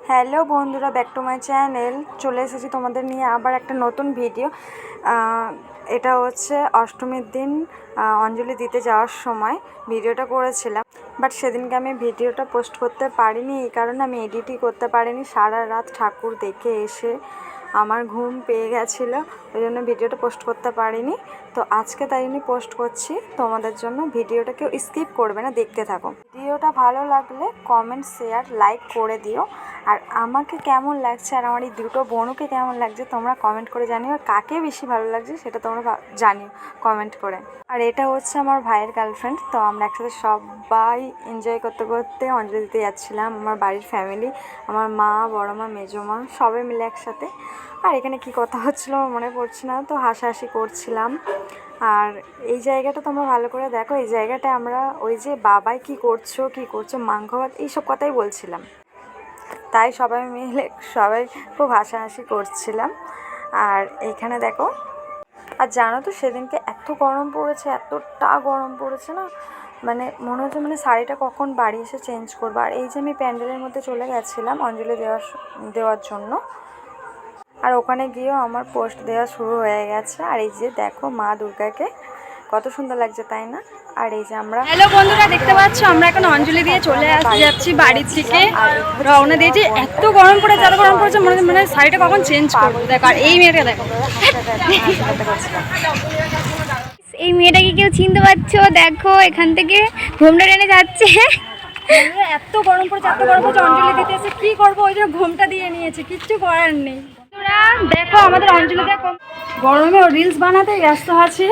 Hello বন্ধুরা, back to my channel. চলে এসেছি তোমাদের নিয়ে আবার একটা নতুন ভিডিও। এটা হচ্ছে অষ্টমীর দিন অঞ্জলি দিতে যাওয়ার সময় ভিডিওটা করেছিলাম, বাট সেদিনকে আমি ভিডিওটা পোস্ট করতে পারিনি। এই কারণে আমি এডিটই করতে পারিনি। সারা রাত ঠাকুর দেখে এসে আমার ঘুম পেয়ে গেছিলো, ওই জন্য ভিডিওটা পোস্ট করতে পারিনি। তো আজকে তাই জন্য পোস্ট করছি তোমাদের জন্য। ভিডিওটা কেউ স্কিপ করবে না, দেখতে থাকো। ভিডিওটা ভালো লাগলে কমেন্ট, শেয়ার, লাইক করে দিও। আর আমাকে কেমন লাগছে আর আমার এই দুটো বোনকে কেমন লাগছে তোমরা কমেন্ট করে জানিও। আর কাকে বেশি ভালো লাগছে সেটা তোমরা জানিও কমেন্ট করে। আর এটা হচ্ছে আমার ভাইয়ের গার্লফ্রেন্ড। তো আমরা একসাথে সবাই এনজয় করতে করতে অঞ্জলি দিতে যাচ্ছিলাম। আমার বাড়ির ফ্যামিলি, আমার মা, বড় মা, মেজো মা, সবাই মিলে একসাথে। আর এখানে কি কথা হচ্ছিলো মনে পড়ছে না, তো হাসাহাসি করছিলাম। আর এই জায়গাটা তোমরা ভালো করে দেখো। এই জায়গাটায় আমরা ওই যে বাবাই কী করছো মাংস ভাত এইসব কথাই বলছিলাম, তাই সবাই মিলে সবাই খুব হাসাহাসি করছিলাম। আর এইখানে দেখো, আর জানো তো সেদিনকে এত গরম পড়েছে, এতটা গরম পড়েছে না, মানে মনে হচ্ছে মানে শাড়িটা কখন বাড়ি এসে চেঞ্জ করবো। আর এই যে আমি প্যান্ডেলের মধ্যে চলে গেছিলাম অঞ্জলি দেওয়ার জন্য। আর ওখানে গিয়েও আমার পোস্ট দেওয়া শুরু হয়ে গেছে। আর এই যে দেখো মা দুর্গাকে কত সুন্দর লাগছে, তাই না? আর এই যে আমরা, হ্যালো বন্ধুরা, দেখতে পাচ্ছ আমরা এখন অঞ্জলি দিয়ে চলে যাচ্ছি বাড়ি থেকে রওনা দিয়েছি। এত গরম পড়েছে, এত গরম পড়েছে, মনে শাড়িটা কখন চেঞ্জ করবো। দেখো আর এই মেয়েটা দেখো, এই মেয়েটাকে কেউ চিনতে পারছো? দেখো এখান থেকে ঘোমটা টেনে যাচ্ছে। এত গরম পড়েছে, এত গরম পড়েছে, অঞ্জলি দিতে এসে কি করবো, ওই জন্য ঘোমটা দিয়ে নিয়েছে, কিচ্ছু করার নেই। দেখো আমাদের অঞ্জলি দেখো গরমে রিলস বানাতে ব্যস্ত আছে।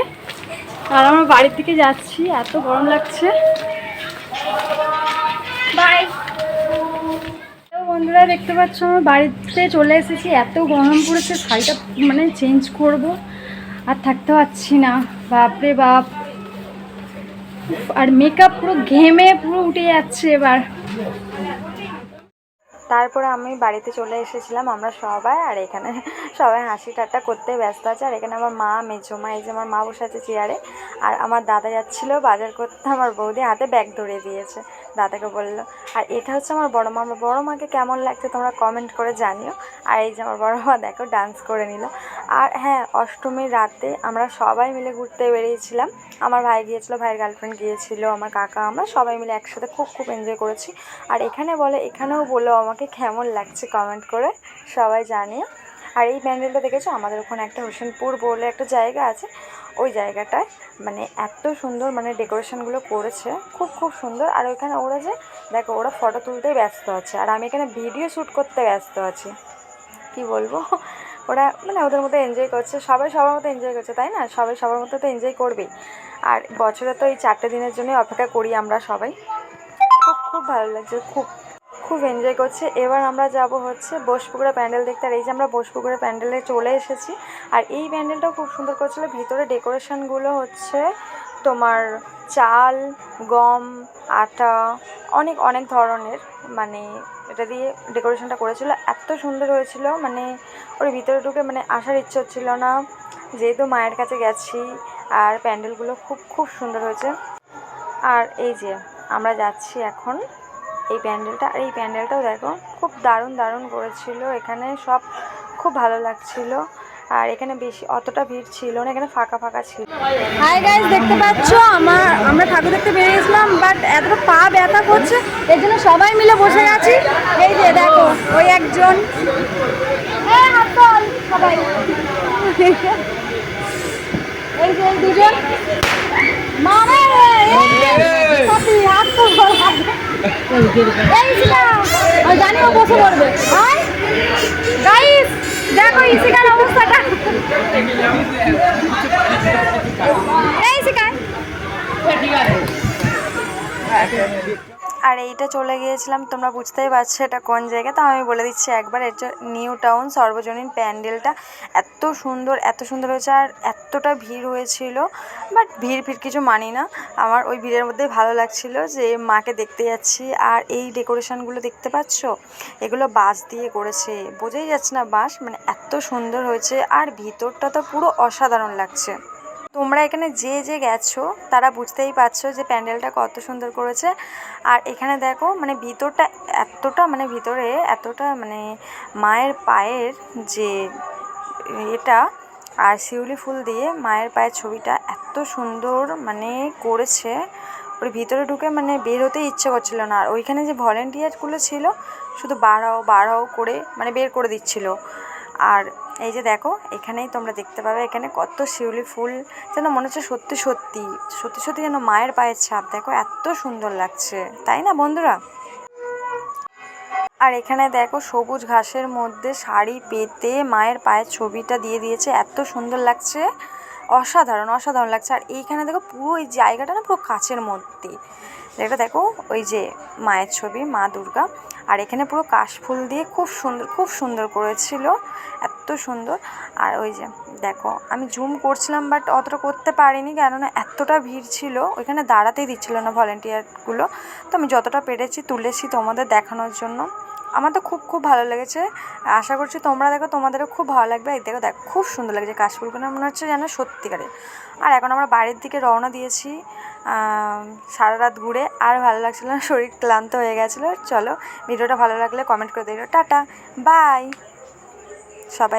আর আমরা বাড়ির থেকে যাচ্ছি, এত গরম লাগছে। বাই বন্ধুরা, দেখতে পাচ্ছ আমার বাড়িতে চলে এসেছি। এত গরম পড়েছে, শাড়িটা মানে চেঞ্জ করব, আর থাকতে পারছি না, বাপরে বাপ। আর মেকআপ পুরো ঘেমে পুরো উঠে যাচ্ছে এবার। তারপরে আমি বাড়িতে চলে এসেছিলাম আমরা সবাই। আর এখানে সবাই হাসি ঠাট্টা করতে ব্যস্ত আছে। আর এখানে আমার মা, মেজো মা, এই যে আমার মা বসে আছে চেয়ারে। আর আমার দাদা যাচ্ছিলো বাজার করতে, আমার বৌদি হাতে ব্যাগ ধরে দিয়েছে, দাদাকে বললো। আর এটা হচ্ছে আমার বড় মা। আমার বড় মাকে কেমন লাগছে তোমরা কমেন্ট করে জানিও। আর এই যে আমার বড় মা দেখো ডান্স করে নিল। আর হ্যাঁ, অষ্টমীর রাতে আমরা সবাই মিলে ঘুরতে বেরিয়েছিলাম। আমার ভাই গিয়েছিলো, ভাইয়ের গার্লফ্রেন্ড গিয়েছিলো, আমার কাকা, আমরা সবাই মিলে একসাথে খুব এনজয় করেছি। আর এখানেও বলো আমাকে কেমন লাগছে কমেন্ট করে সবাই জানিও। আর এই প্যান্ডেলটা দেখেছো, আমাদের ওখানে একটা হোসেনপুর বলে একটা জায়গা আছে, ওই জায়গাটায় মানে এত সুন্দর মানে ডেকোরেশনগুলো করেছে, খুব সুন্দর। আর ওইখানে ওরা যে দেখো, ওরা ফটো তুলতেই ব্যস্ত আছে, আর আমি এখানে ভিডিও শ্যুট করতে ব্যস্ত আছি। কি বলবো, ওরা মানে ওদের মতো এনজয় করছে, সবাই সবার মতো এনজয় করছে, তাই না? সবাই সবার মতো তো এনজয় করবেই। আর বছরে তো এই 4টে দিনের জন্যই অপেক্ষা করি আমরা সবাই। খুব ভালো লাগছে, খুব এনজয় করছে। এবার আমরা যাব হচ্ছে বোসপুকুরা প্যান্ডেল দেখতে। আর এই যে আমরা বোসপুকুরা প্যান্ডেলে চলে এসেছি। আর এই প্যান্ডেলটাও খুব সুন্দর করেছিল। ভিতরে ডেকোরেশনগুলো হচ্ছে তোমার চাল, গম, আটা, অনেক ধরনের, মানে এটা দিয়ে ডেকোরেশনটা করেছিল। এত সুন্দর হয়েছিল, মানে ওর ভিতরে ঢুকে মানে আসার ইচ্ছে হচ্ছিল না, যেহেতু মায়ের কাছে গেছি। আর প্যান্ডেলগুলো খুব সুন্দর হয়েছে। আর এই যে আমরা যাচ্ছি এখন এই প্যান্ডেলটা। আর এই প্যান্ডেলটাও দেখো খুব দারুণ করেছিল। এখানে সব খুব ভালো লাগছিল। আর এখানে বেশি অতটা ভিড় ছিল না, এখানে ফাঁকা ছিল। হাই গাইস, দেখতে পাচ্ছ আমরা ঠাকুর দেখতে বেরিয়েছিলাম, বাট এত পা ব্যথা করছে, এর জন্য সবাই মিলে বসে গেছি। এই যে দেখো ওই একজন, সবাই এই যে দুজন মামা, জানি ও বসে পড়বে। গাইস দেখো ইসিকার অবস্থাটা, এই শিকার। আর এইটা চলে গিয়েছিলাম, তোমরা বুঝতেই পারছো এটা কোন জায়গা। তো আমি বলে দিচ্ছি একবার, এটা নিউ টাউন সর্বজনীন। প্যান্ডেলটা এত সুন্দর হয়েছে। আর এতটা ভিড় হয়েছিল, বাট ভিড় কিছু মানি না, আমার ওই ভিড়ের মধ্যেই ভালো লাগছিল যে মাকে দেখতে যাচ্ছি। আর এই ডেকোরেশনগুলো দেখতে পাচ্ছ, এগুলো বাঁশ দিয়ে করেছে, বোঝাই যাচ্ছে না বাঁশ, মানে এত সুন্দর হয়েছে। আর ভিতরটা তো পুরো অসাধারণ লাগছে। তোমরা এখানে যে যে গেছো তারা বুঝতেই পারছো যে প্যান্ডেলটা কত সুন্দর করেছে। আর এখানে দেখো মানে ভিতরটা এতটা মানে ভিতরে এতটা মানে মায়ের পায়ের যে এটা আর শিউলি ফুল দিয়ে মায়ের পায়ের ছবিটা এত সুন্দর মানে করেছে, ওর ভিতরে ঢুকে মানে বের হতে ইচ্ছে করছিল না। আর ওইখানে যে ভলেন্টিয়ারগুলো ছিল শুধু বাড়াও বাড়াও করে মানে বের করে দিচ্ছিল। আর এই যে দেখো এখানেই তোমরা দেখতে পাবে এখানে কত শিউলি ফুল, যেন মনে হচ্ছে সত্যি সত্যি সত্যি সত্যি যেন মায়ের পায়ের ছাপ। দেখো এত সুন্দর লাগছে, তাই না বন্ধুরা? আর এখানে দেখো সবুজ ঘাসের মধ্যে শাড়ি পেতে মায়ের পায়ের ছবিটা দিয়ে দিয়েছে, এত সুন্দর লাগছে, অসাধারণ অসাধারণ লাগছে। আর এইখানে দেখো পুরো এই জায়গাটা না পুরো কাচের মধ্যে, এটা দেখো ওই যে মায়ের ছবি মা দুর্গা। আর এখানে পুরো কাশফুল দিয়ে খুব সুন্দর করেছিল, এত সুন্দর। আর ওই যে দেখো আমি জুম করছিলাম বাট অতটা করতে পারিনি, কেননা এতটা ভিড় ছিল, ওইখানে দাঁড়াতেই দিচ্ছিল না ভলেন্টিয়ারগুলো। তো আমি যতটা পেরেছি তুলেছি তোমাদের দেখানোর জন্য। আমার তো খুব ভালো লেগেছে, আশা করছি তোমরা দেখো তোমাদেরও খুব ভালো লাগবে। এই দেখো খুব সুন্দর লাগছে কাশফুলগুলো, মনে হচ্ছে যেন সত্যিকারের। আর এখন আমরা বাড়ির দিকে রওনা দিয়েছি সারা রাত ঘুরে, আর ভালো লাগছিল না, শরীর ক্লান্ত হয়ে গেছিলো। চলো ভিডিওটা ভালো লাগলে কমেন্ট করে দিও। টাটা বাই সবাই।